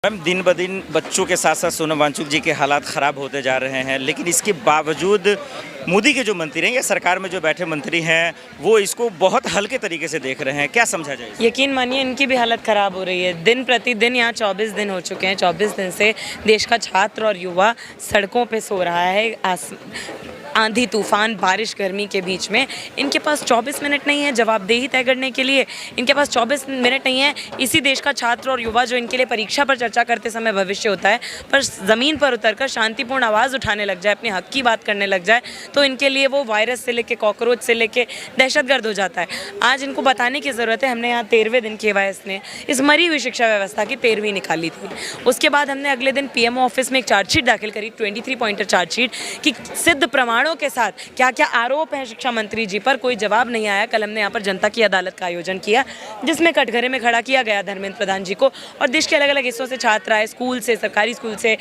Ma'am, दिन ब दिन बच्चों के साथ साथ सोनम वांगचुक जी के हालात ख़राब होते जा रहे हैं, लेकिन इसके बावजूद मोदी के जो मंत्री हैं या सरकार में जो बैठे मंत्री हैं वो इसको बहुत हल्के तरीके से देख रहे हैं। क्या समझा जाए? यकीन मानिए इनकी भी हालत ख़राब हो रही है। दिन प्रतिदिन यहाँ 24 दिन हो चुके हैं। 24 दिन से देश का छात्र और युवा सड़कों पे सो रहा है। आंधी तूफान बारिश गर्मी के बीच में इनके पास 24 मिनट नहीं है जवाबदेही तय करने के लिए। इनके पास 24 मिनट नहीं है। इसी देश का छात्र और युवा जो इनके लिए परीक्षा पर चर्चा करते समय भविष्य होता है, पर ज़मीन पर उतरकर शांतिपूर्ण आवाज़ उठाने लग जाए, अपने हक की बात करने लग जाए, तो इनके लिए वो वायरस से लेके कॉकरोच से लेके दहशतगर्द हो जाता है। आज इनको बताने की ज़रूरत है। हमने यहाँ 13वें दिन KYS ने इस मरी हुई शिक्षा व्यवस्था की 13वीं निकाली थी। उसके बाद हमने अगले दिन PMO ऑफिस में एक चार्जशीट दाखिल करी, 23 पॉइंटर चार्जशीट कि सिद्ध प्रमाणों के साथ क्या क्या आरोप हैं शिक्षा मंत्री जी पर। कोई जवाब नहीं आया। कल हमने यहाँ पर जनता की अदालत का आयोजन किया, जिसमें कटघरे में खड़ा किया गया धर्मेंद्र प्रधान जी को, और देश के अलग अलग हिस्सों से छात्र आए, स्कूल से, सरकारी स्कूल से,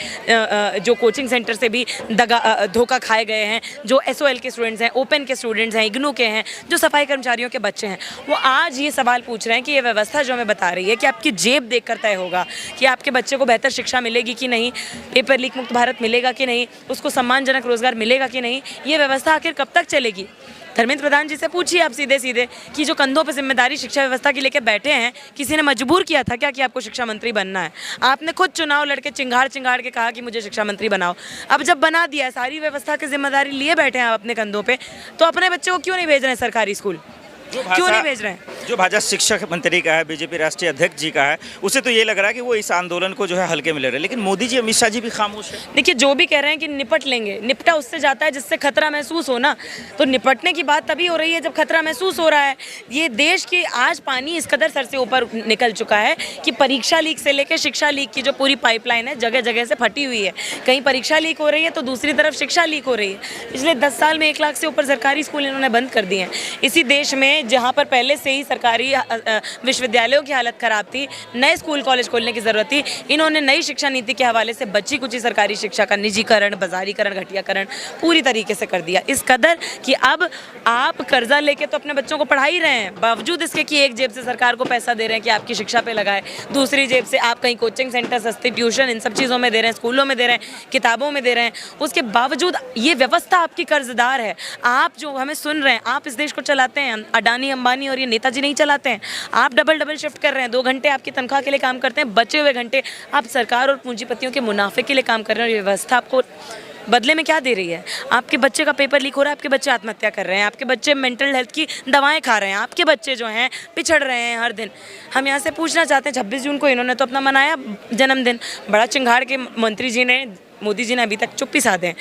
जो कोचिंग सेंटर से भी धोखा खाए गए हैं, जो SOL के स्टूडेंट्स हैं, ओपन के स्टूडेंट्स हैं, IGNOU के हैं, जो सफाई कर्मचारियों के बच्चे हैं, वो आज ये सवाल पूछ रहे हैं कि ये व्यवस्था जो हमें बता रही है कि आपकी जेब देखकर तय होगा कि आपके बच्चे को बेहतर शिक्षा मिलेगी कि नहीं, पेपर लीक मुक्त भारत मिलेगा कि नहीं, उसको सम्मानजनक रोजगार मिलेगा कि नहीं, ये व्यवस्था आखिर कब तक चलेगी। धर्मेंद्र प्रधान जी से पूछिए आप सीधे सीधे कि जो कंधों पर जिम्मेदारी शिक्षा व्यवस्था की लेके बैठे हैं, किसी ने मजबूर किया था क्या कि आपको शिक्षा मंत्री बनना है? आपने खुद चुनाव लड़के चिंगाड़ के कहा कि मुझे शिक्षा मंत्री बनाओ। अब जब बना दिया है, सारी व्यवस्था की जिम्मेदारी लिए बैठे हैं आप अपने कंधों पे, तो अपने बच्चे को क्यों नहीं भेज रहे हैं सरकारी स्कूल? क्यों नहीं भेज रहे हैं? जो भाजपा शिक्षक मंत्री का है, BJP राष्ट्रीय अध्यक्ष जी का है, उसे तो ये लग रहा है कि वो इस आंदोलन को जो है हल्के में ले रहे हैं, लेकिन मोदी जी, अमित शाह जी भी खामोश है। देखिए, जो भी कह रहे हैं कि निपट लेंगे, निपटा उससे जाता है जिससे खतरा महसूस हो ना। तो निपटने की बात तभी हो रही है जब खतरा महसूस हो रहा है। ये देश की आज पानी इस कदर सर से ऊपर निकल चुका है कि परीक्षा लीक से लेकर शिक्षा लीक की जो पूरी पाइपलाइन है जगह जगह से फटी हुई है। कहीं परीक्षा लीक हो रही है तो दूसरी तरफ शिक्षा लीक हो रही है। पिछले 10 साल में 1 लाख से ऊपर सरकारी स्कूल इन्होंने बंद कर दिए हैं। इसी देश में जहाँ पर पहले से ही सरकारी विश्वविद्यालयों की हालत खराब थी, नए स्कूल कॉलेज खोलने की जरूरत थी, इन्होंने नई शिक्षा नीति के हवाले से बची कुची सरकारी शिक्षा का निजीकरण, बाजारीकरण, घटियाकरण पूरी तरीके से कर दिया। इस कदर कि अब आप कर्जा लेके तो अपने बच्चों को पढ़ा ही रहे हैं, बावजूद इसके कि एक जेब से सरकार को पैसा दे रहे हैं कि आपकी शिक्षा पे लगाए, दूसरी जेब से आप कहीं कोचिंग सेंटर, सस्ती ट्यूशन, इन सब चीज़ों में दे रहे हैं, स्कूलों में दे रहे हैं, किताबों में दे रहे हैं। उसके बावजूद ये व्यवस्था आपकी कर्जदार है। आप जो हमें सुन रहे हैं, आप इस देश को चलाते हैं, अडानी, अंबानी और ये नेताजी नहीं चलाते हैं। आप डबल शिफ्ट कर रहे हैं। 2 घंटे आपकी तनख्वाह के लिए काम करते हैं, बचे हुए घंटे आप सरकार और पूंजीपतियों के मुनाफे के लिए काम कर रहे हैं। और ये व्यवस्था आपको बदले में क्या दे रही है? आपके बच्चे का पेपर लीक हो रहा है, आपके बच्चे आत्महत्या कर रहे हैं, आपके बच्चे मेंटल हेल्थ की दवाएं खा रहे हैं, आपके बच्चे जो हैं पिछड़ रहे हैं हर दिन। हम यहाँ से पूछना चाहते हैं, 26 जून को इन्होंने तो अपना मनाया जन्मदिन, बड़ा चिंगाड़ के मंत्री जी ने, मोदी जी ने अभी तक चुप्पी साधे हैं,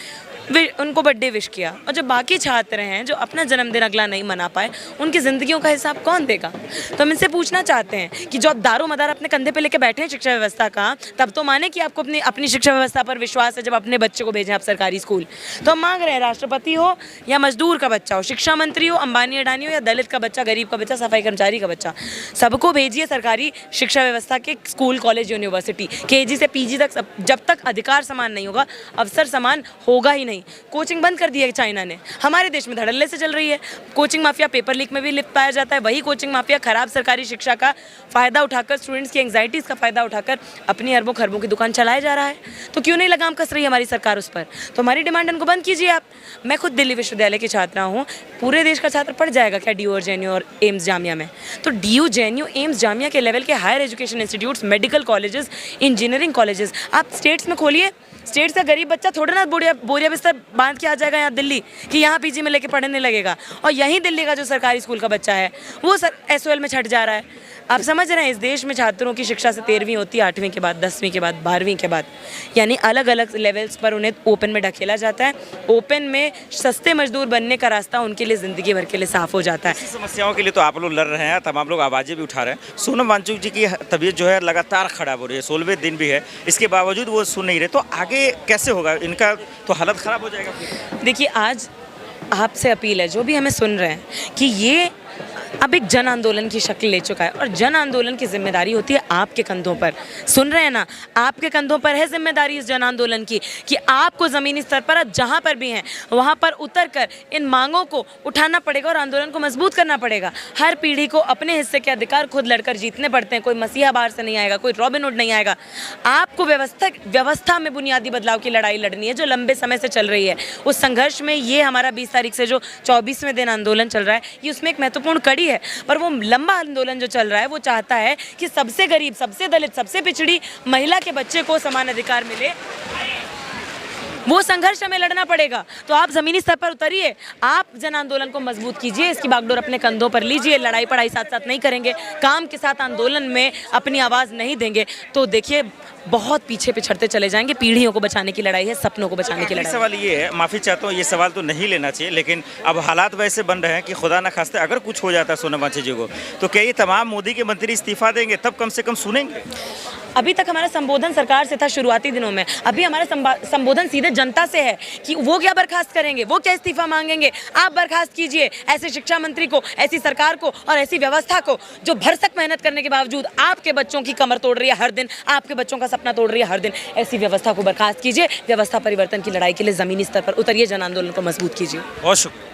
उनको बर्थडे विश किया। और जो बाकी छात्र हैं जो अपना जन्मदिन अगला नहीं मना पाए, उनकी ज़िंदगियों का हिसाब कौन देगा? तो हम इनसे पूछना चाहते हैं कि जो आप दारो मदार अपने कंधे पे लेके बैठे हैं शिक्षा व्यवस्था का, तब तो माने कि आपको अपनी शिक्षा व्यवस्था पर विश्वास है जब अपने बच्चे को भेजें आप सरकारी स्कूल। तो हम मांग रहे हैं, राष्ट्रपति हो या मजदूर का बच्चा हो, शिक्षा मंत्री हो, अंबानी अडानी हो या दलित का बच्चा, गरीब का बच्चा, सफाई कर्मचारी का बच्चा, सबको भेजिए सरकारी शिक्षा व्यवस्था के स्कूल, कॉलेज, यूनिवर्सिटी, KG से PG तक। जब तक अधिकार समान नहीं होगा, अवसर समान होगा ही नहीं। कोचिंग बंद कर दी है चाइना ने, हमारे देश में धड़ल्ले से चल रही है। कोचिंग माफिया पेपर लीक में भी लिप्त पाया जाता है। वही कोचिंग माफिया खराब सरकारी शिक्षा का फायदा उठाकर, स्टूडेंट्स की एंग्जाइटीज का फायदा उठाकर अपनी अरबों खरबों की दुकान चलाया जा रहा है। तो क्यों नहीं लगाम कस रही है हमारी सरकार उस पर? तो हमारी डिमांड इनको बंद कीजिए आप। मैं खुद दिल्ली विश्वविद्यालय की छात्रा हूँ। पूरे देश का छात्र पढ़ जाएगा क्या DU और JNU और एम्स जामिया में? तो DU, JNU, एम्स जामिया के लेवल के higher education institutes, medical colleges, engineering colleges आप स्टेट्स में खोलिए। स्टेट्स का गरीब बच्चा थोड़ा ना बोरिया बिस्तर बांध के आ जाएगा यहाँ दिल्ली कि यहाँ PG में लेके पढ़ने लगेगा, और यहीं दिल्ली का जो सरकारी स्कूल का बच्चा है वो SOL में छट जा रहा है। आप समझ रहे हैं, इस देश में छात्रों की शिक्षा से 13वीं होती है, 8वीं के बाद, 10वीं के बाद, 12वीं के बाद, यानी अलग अलग लेवल्स पर उन्हें ओपन में ढकेला जाता है। ओपन में सस्ते मजदूर बनने का रास्ता उनके लिए ज़िंदगी भर के लिए साफ हो जाता है। ऐसी समस्याओं के लिए तो आप लोग लड़ रहे हैं, तमाम लोग आवाज़ें भी उठा रहे हैं। सोनम वांगचुक जी की तबीयत जो है लगातार खराब हो रही है, 16वें दिन भी है, इसके बावजूद वो सुन नहीं रहे। तो आगे कैसे होगा? इनका तो हालत ख़राब हो जाएगा। देखिए, आज आपसे अपील है, जो भी हमें सुन रहे हैं, कि ये अब एक जन आंदोलन की शक्ल ले चुका है और जन आंदोलन की जिम्मेदारी होती है आपके कंधों पर। सुन रहे हैं ना, आपके कंधों पर है जिम्मेदारी इस जन आंदोलन की कि आपको ज़मीनी स्तर पर जहाँ पर भी हैं वहाँ पर उतर कर इन मांगों को उठाना पड़ेगा और आंदोलन को मजबूत करना पड़ेगा। हर पीढ़ी को अपने हिस्से के अधिकार खुद लड़कर जीतने पड़ते हैं। कोई मसीहा बाहर से नहीं आएगा, कोई रॉबिन हुड नहीं आएगा। आपको व्यवस्था में बुनियादी बदलाव की लड़ाई लड़नी है जो लंबे समय से चल रही है। उस संघर्ष में ये हमारा 20 तारीख से जो 24वें दिन आंदोलन चल रहा है, ये उसमें एक महत्वपूर्ण कड़ी है। पर वो लंबा आंदोलन जो चल रहा है वो चाहता है कि सबसे गरीब, सबसे दलित, सबसे पिछड़ी महिला के बच्चे को समान अधिकार मिले। वो संघर्ष हमें लड़ना पड़ेगा। तो आप ज़मीनी स्तर पर उतरिए, आप जन आंदोलन को मजबूत कीजिए, इसकी बागडोर अपने कंधों पर लीजिए। लड़ाई पढ़ाई साथ साथ नहीं करेंगे, काम के साथ आंदोलन में अपनी आवाज़ नहीं देंगे तो देखिए बहुत पीछे पिछड़ते चले जाएंगे। पीढ़ियों को बचाने की लड़ाई है, सपनों को बचाने की लड़ाई। सवाल ये है, माफ़ी चाहता हूँ, ये सवाल तो नहीं लेना चाहिए, लेकिन अब हालात वैसे बन रहे हैं कि खुदा न खास्ते अगर कुछ हो जाता है सोनम वांगचुक जी को, तो क्या ये तमाम मोदी के मंत्री इस्तीफा देंगे? तब कम से कम सुनेंगे। अभी तक हमारा संबोधन सरकार से था शुरुआती दिनों में, अभी हमारा संबोधन सीधे जनता से है कि वो क्या बर्खास्त करेंगे, वो क्या इस्तीफा मांगेंगे। आप बर्खास्त कीजिए ऐसे शिक्षा मंत्री को, ऐसी सरकार को और ऐसी व्यवस्था को जो भरसक मेहनत करने के बावजूद आपके बच्चों की कमर तोड़ रही है हर दिन, आपके बच्चों का सपना तोड़ रही है हर दिन। ऐसी व्यवस्था को बर्खास्त कीजिए, व्यवस्था परिवर्तन की लड़ाई के लिए ज़मीनी स्तर पर उतरिए, जन आंदोलन को मजबूत कीजिए। बहुत शुक्रिया।